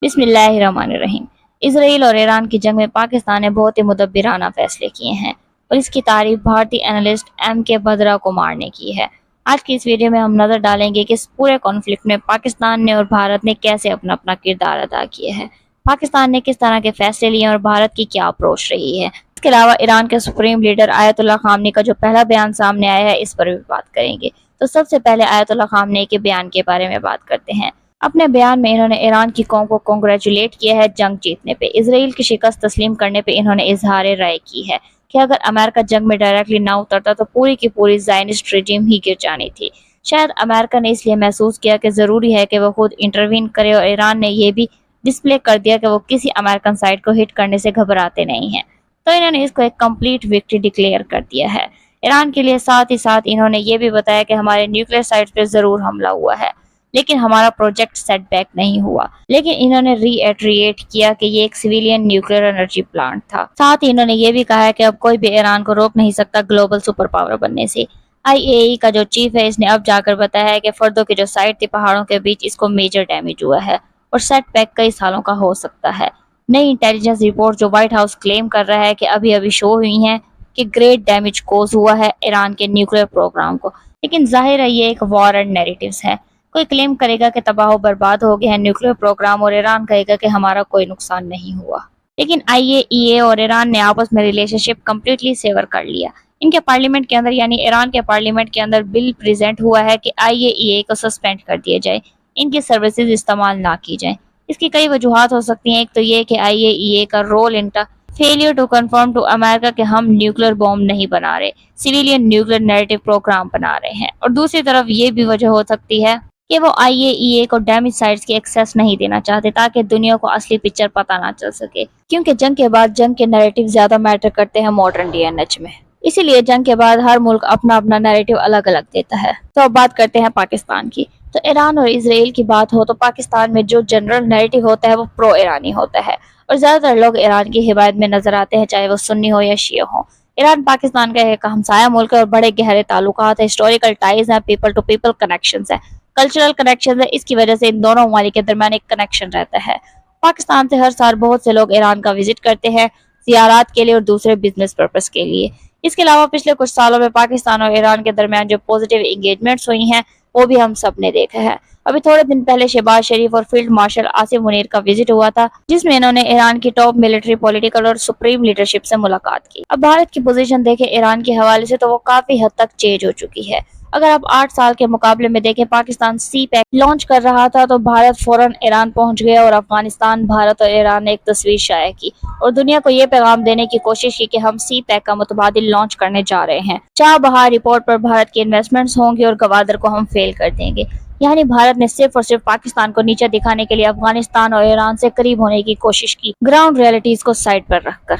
بسم اللہ الرحمن الرحیم۔ اسرائیل اور ایران کی جنگ میں پاکستان نے بہت ہی مدبرانہ فیصلے کیے ہیں اور اس کی تعریف بھارتی اینالسٹ ایم کے بدرا کمار نے کی ہے۔ آج کی اس ویڈیو میں ہم نظر ڈالیں گے کہ اس پورے کانفلکٹ میں پاکستان نے اور بھارت نے کیسے اپنا اپنا کردار ادا کیا ہے، پاکستان نے کس طرح کے فیصلے لیے اور بھارت کی کیا اپروچ رہی ہے۔ اس کے علاوہ ایران کے سپریم لیڈر آیت اللہ خامنی کا جو پہلا بیان سامنے آیا ہے، اس پر بھی بات کریں گے۔ تو سب سے پہلے آیت اللہ خامنی کے بیان کے بارے میں بات کرتے ہیں۔ اپنے بیان میں انہوں نے ایران کی قوم کو کنگریچولیٹ کیا ہے جنگ جیتنے پہ۔ اسرائیل کی شکست تسلیم کرنے پہ انہوں نے اظہار رائے کی ہے کہ اگر امریکہ جنگ میں ڈائریکٹلی نہ اترتا تو پوری کی پوری زائنسٹ رجیم ہی گر جانی تھی۔ شاید امریکہ نے اس لیے محسوس کیا کہ ضروری ہے کہ وہ خود انٹروین کرے، اور ایران نے یہ بھی ڈسپلے کر دیا کہ وہ کسی امریکن سائٹ کو ہٹ کرنے سے گھبراتے نہیں ہیں، تو انہوں نے اس کو ایک کمپلیٹ وکٹری ڈکلیئر کر دیا ہے ایران کے لیے۔ ساتھ ہی ساتھ انہوں نے یہ بھی بتایا کہ ہمارے نیوکلیئر سائٹس پہ ضرور حملہ ہوا ہے لیکن ہمارا پروجیکٹ سیٹ بیک نہیں ہوا، لیکن انہوں نے ری ایٹریٹ کیا کہ یہ ایک سویلین نیوکلیئر انرجی پلانٹ تھا۔ ساتھ ہی انہوں نے یہ بھی کہا ہے کہ اب کوئی بھی ایران کو روک نہیں سکتا گلوبل سپر پاور بننے سے۔ IAEA کا جو چیف ہے، اس نے اب جا کر بتایا ہے کہ فردوں کی جو سائٹ تھی پہاڑوں کے بیچ، اس کو میجر ڈیمیج ہوا ہے اور سیٹ بیک کئی سالوں کا ہو سکتا ہے۔ نئی انٹیلیجنس رپورٹ جو وائٹ ہاؤس کلیم کر رہا ہے کہ ابھی شو ہوئی ہیں کہ گریٹ ڈیمیج کوز ہوا ہے ایران کے نیوکلیئر پروگرام کو، لیکن ظاہر ہے یہ ایک وار اینڈ نیریٹیوز ہے۔ کوئی کلیم کرے گا کہ تباہ و برباد ہو گیا ہے نیوکلیئر پروگرام، اور ایران کہے گا کہ ہمارا کوئی نقصان نہیں ہوا، لیکن IAEA اور ایران نے آپس میں ریلیشن شپ کمپلیٹلی سیور کر لیا۔ ان کے پارلیمنٹ کے اندر، یعنی ایران کے پارلیمنٹ کے اندر بل پریزنٹ ہوا ہے کہ IAEA کو سسپینڈ کر دیا جائے، ان کی سروسز استعمال نہ کی جائیں۔ اس کی کئی وجوہات ہو سکتی ہیں۔ ایک تو یہ کہ IAEA کا رول انٹا فیلئر ٹو کنفرم ٹو امریکہ کہ ہم نیوکلیئر بوم نہیں بنا رہے، سویلین نیوکلیئر نیریٹو پروگرام بنا رہے ہیں، اور دوسری طرف یہ بھی وجہ ہو سکتی ہے کہ وہ IAEA کو ڈیمیج سائٹس کی ایکسیس نہیں دینا چاہتے تاکہ دنیا کو اصلی پکچر پتہ نہ چل سکے، کیونکہ جنگ کے بعد جنگ کے نیریٹو زیادہ میٹر کرتے ہیں ماڈرن DNH میں، اسی لیے جنگ کے بعد ہر ملک اپنا اپنا نیریٹو الگ الگ دیتا ہے۔ تو اب بات کرتے ہیں پاکستان کی۔ تو ایران اور اسرائیل کی بات ہو تو پاکستان میں جو جنرل نیریٹو ہوتا ہے وہ پرو ایرانی ہوتا ہے، اور زیادہ تر لوگ ایران کی حمایت میں نظر آتے ہیں، چاہے وہ سنی ہو یا شیعہ ہو۔ ایران پاکستان کا ایک ہمسایہ ملک ہے اور بڑے گہرے تعلقات ہیں، ہسٹوریکل ٹائز ہیں، پیپل ٹو پیپل کنیکشنز ہیں، کلچرل کنیکشن ہے۔ اس کی وجہ سے ان دونوں ممالک کے درمیان ایک کنیکشن رہتا ہے۔ پاکستان سے ہر سال بہت سے لوگ ایران کا وزٹ کرتے ہیں زیارات کے لیے اور دوسرے بزنس پرپس کے لیے۔ اس کے علاوہ پچھلے کچھ سالوں میں پاکستان اور ایران کے درمیان جو پوزیٹیو انگیجمنٹس ہوئی ہیں وہ بھی ہم سب نے دیکھا ہے۔ ابھی تھوڑے دن پہلے شہباز شریف اور فیلڈ مارشل آصف منیر کا وزٹ ہوا تھا، جس میں انہوں نے ایران کی ٹاپ ملٹری، پولیٹیکل اور سپریم لیڈرشپ سے ملاقات کی۔ اب بھارت کی پوزیشن دیکھیں ایران کے حوالے سے تو وہ کافی حد تک چینج ہو چکی ہے۔ اگر آپ 8 سال کے مقابلے میں دیکھیں، پاکستان سی پیک لانچ کر رہا تھا تو بھارت فوراً ایران پہنچ گیا، اور افغانستان، بھارت اور ایران نے ایک تصویر شائع کی اور دنیا کو یہ پیغام دینے کی کوشش کی کہ ہم سی پیک کا متبادل لانچ کرنے جا رہے ہیں۔ چاہ بہار رپورٹ پر بھارت کی انویسٹمنٹس ہوں گی اور گوادر کو ہم فیل کر دیں گے، یعنی بھارت نے صرف اور صرف پاکستان کو نیچے دکھانے کے لیے افغانستان اور ایران سے قریب ہونے کی کوشش کی، گراؤنڈ ریئلٹیز کو سائڈ پر رکھ کر۔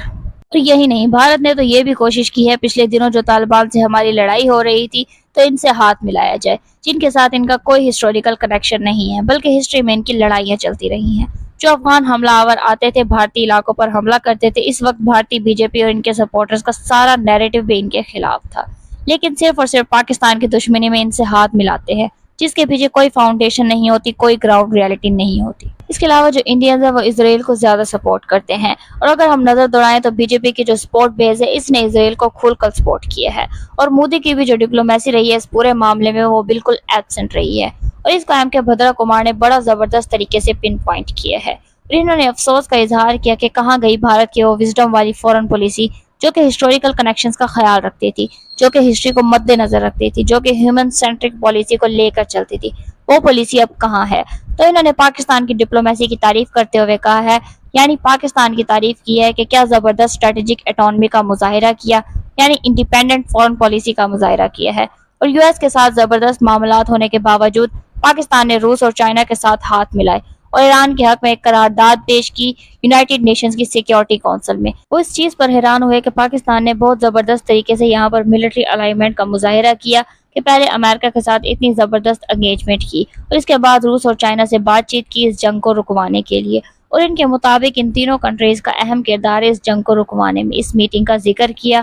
تو یہی نہیں، بھارت نے تو یہ بھی کوشش کی ہے پچھلے دنوں جو طالبان سے ہماری لڑائی ہو رہی تھی تو ان سے ہاتھ ملایا جائے، جن کے ساتھ ان کا کوئی ہسٹوریکل کنیکشن نہیں ہے، بلکہ ہسٹری میں ان کی لڑائیاں چلتی رہی ہیں۔ جو افغان حملہ آور آتے تھے، بھارتی علاقوں پر حملہ کرتے تھے، اس وقت بھارتی BJP اور ان کے سپورٹرز کا سارا نیریٹو بھی ان کے خلاف تھا، لیکن صرف اور صرف پاکستان کی دشمنی میں ان سے ہاتھ ملاتے ہیں، جس کے پیچھے کوئی فاؤنڈیشن نہیں ہوتی، کوئی گراؤنڈ ریئلٹی نہیں ہوتی۔ اس کے علاوہ جو انڈینز ہیں وہ اسرائیل کو زیادہ سپورٹ کرتے ہیں، اور اگر ہم نظر دوڑائیں تو BJP کی جو سپورٹ بیس ہے اس نے اسرائیل کو کھل کر سپورٹ کیا ہے، اور مودی کی بھی جو ڈپلومیسی رہی ہے اس پورے معاملے میں وہ بالکل ایبسنٹ رہی ہے، اور اس کو ایم کے بدرا کمار نے بڑا زبردست طریقے سے پن پوائنٹ کیا ہے، اور انہوں نے افسوس کا اظہار کیا کہ کہاں گئی بھارت کی وہ وزڈم والی فورن پالیسی جو کہ ہسٹوریکل کنیکشنز کا خیال رکھتی تھی، جو کہ ہسٹری کو مد نظر رکھتی تھی، جو کہ ہیومن سینٹرک پالیسی کو لے کر چلتی تھی، وہ پالیسی اب کہاں ہے۔ تو انہوں نے پاکستان کی ڈپلومیسی کی تعریف کرتے ہوئے کہا ہے، یعنی پاکستان کی تعریف کی ہے کہ کیا زبردست اسٹریٹجک اٹانومی کا مظاہرہ کیا، یعنی انڈیپینڈنٹ فورن پالیسی کا مظاہرہ کیا ہے، اور US کے ساتھ زبردست معاملات ہونے کے باوجود پاکستان نے روس اور چائنا کے ساتھ ہاتھ ملائے اور ایران کے حق میں ایک قرارداد پیش کی یونائٹڈ نیشنز کی سیکیورٹی کونسل میں۔ وہ اس چیز پر حیران ہوئے کہ پاکستان نے بہت زبردست طریقے سے یہاں پر ملٹری الائنمنٹ کا مظاہرہ کیا کہ پہلے امریکہ کے ساتھ اتنی زبردست انگیجمنٹ کی اور اس کے بعد روس اور چائنا سے بات چیت کی اس جنگ کو رکوانے کے لیے، اور ان کے مطابق ان تینوں کنٹریز کا اہم کردار ہے اس جنگ کو رکوانے میں۔ اس میٹنگ کا ذکر کیا